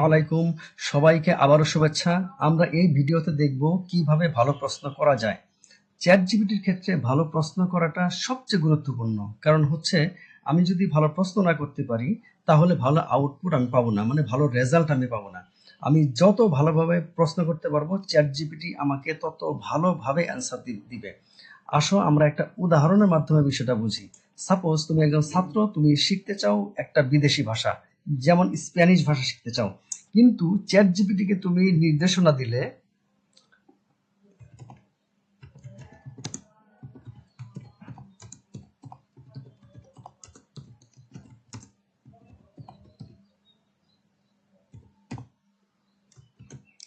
আলাইকুম, সবাইকে আবারও শুভেচ্ছা। আমরা এই ভিডিওতে দেখব কিভাবে ভালো প্রশ্ন করা যায়। চ্যাট জিপিটির ক্ষেত্রে ভালো প্রশ্ন করাটা সবচেয়ে গুরুত্বপূর্ণ। কারণ হচ্ছে আমি যদি ভালো প্রশ্ন না করতে পারি তাহলে ভালো আউটপুট আমি পাবো না, মানে ভালো রেজাল্ট আমি পাবো না। আমি যত ভালোভাবে প্রশ্ন করতে পারবো চ্যাট জিপিটি আমাকে তত ভালোভাবে অ্যান্সার দিবে। আসো আমরা একটা উদাহরণের মাধ্যমে বিষয়টা বুঝি। সাপোজ তুমি একজন ছাত্র, তুমি শিখতে চাও একটা বিদেশি ভাষা, যেমন স্প্যানিশ ভাষা শিখতে চাও, কিন্তু চ্যাট জিপিটিকে তুমি নির্দেশনা দিলে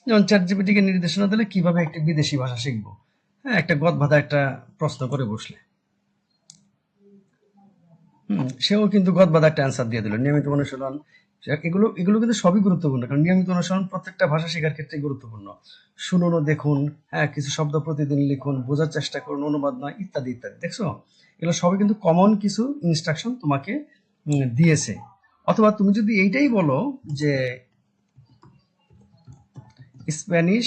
যেমন চ্যাট জিপিটিকে নির্দেশনা দিলে কিভাবে একটি বিদেশি ভাষা শিখবো, হ্যাঁ, একটা গদবাঁধা একটা প্রশ্ন করে বসলে সেও কিন্তু গদবাঁধা একটা অ্যান্সার দিয়ে দিল। নিয়মিত অনুশীলন, এগুলো এগুলো কিন্তু সবই গুরুত্বপূর্ণ, কারণ নিয়মিত অনুসরণ প্রত্যেকটা ভাষা শেখার ক্ষেত্রে গুরুত্বপূর্ণ। শুনুন ও দেখুন, হ্যাঁ, কিছু শব্দ প্রতিদিন লিখুন, বোঝার চেষ্টা করুন, অনুবাদ নয়, ইত্যাদি ইত্যাদি। দেখছো, এগুলো সবই কিন্তু কমন কিছু ইনস্ট্রাকশন তোমাকে দিয়েছে। অথবা তুমি যদি এইটাই বলো যে স্প্যানিশ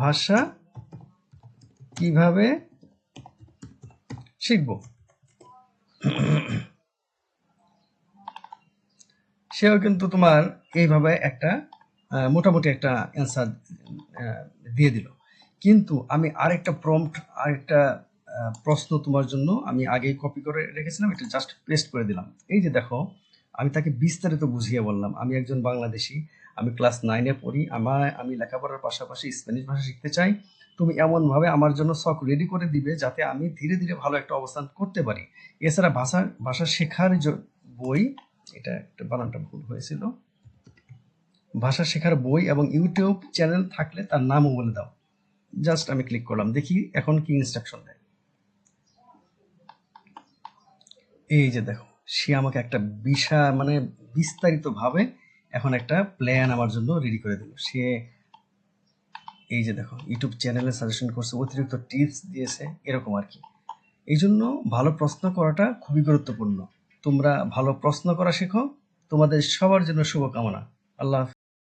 ভাষা কিভাবে শিখবো, সেও কিন্তু তোমার এইভাবে একটা মোটামুটি একটা অ্যান্সার দিয়ে দিল। কিন্তু আমি আরেকটা প্রম্পট, আরেকটা প্রশ্ন তোমার জন্য আমি আগেই কপি করে রেখেছিলাম, এটা জাস্ট পেস্ট করে দিলাম। এই যে দেখো, আমি তাকে বিস্তারিত বুঝিয়ে বললাম আমি একজন বাংলাদেশি, আমি ক্লাস 9-এ পড়ি, আমি লেখাপড়ার পাশাপাশি স্প্যানিশ ভাষা শিখতে চাই। তুমি এমনভাবে আমার জন্য সক রেডি করে দিবে যাতে আমি ধীরে ধীরে ভালো একটা অবস্থান করতে পারি। এছাড়া ভাষা ভাষা শেখার বই, এটা একটা বানানটা ভুল হয়েছিল, ভাষা শেখার বই এবং ইউটিউব চ্যানেল থাকলে তার নামও বলে দাও। জাস্ট আমি ক্লিক করলাম, দেখি এখন কি ইনস্ট্রাকশন দেয়। এই যে দেখো, সে আমাকে একটা মানে বিস্তারিত ভাবে এখন একটা প্ল্যান আমার জন্য রেডি করে দিল। সে এই যে দেখো, ইউটিউব চ্যানেলে সাজেশন করছে, অতিরিক্ত টিপস দিয়েছে, এরকম আর কি। এই জন্য ভালো প্রশ্ন করাটা খুবই গুরুত্বপূর্ণ। তোমরা ভালো প্রশ্ন করা শেখো। তোমাদের সবার জন্য শুভকামনা। আল্লাহ হাফেজ।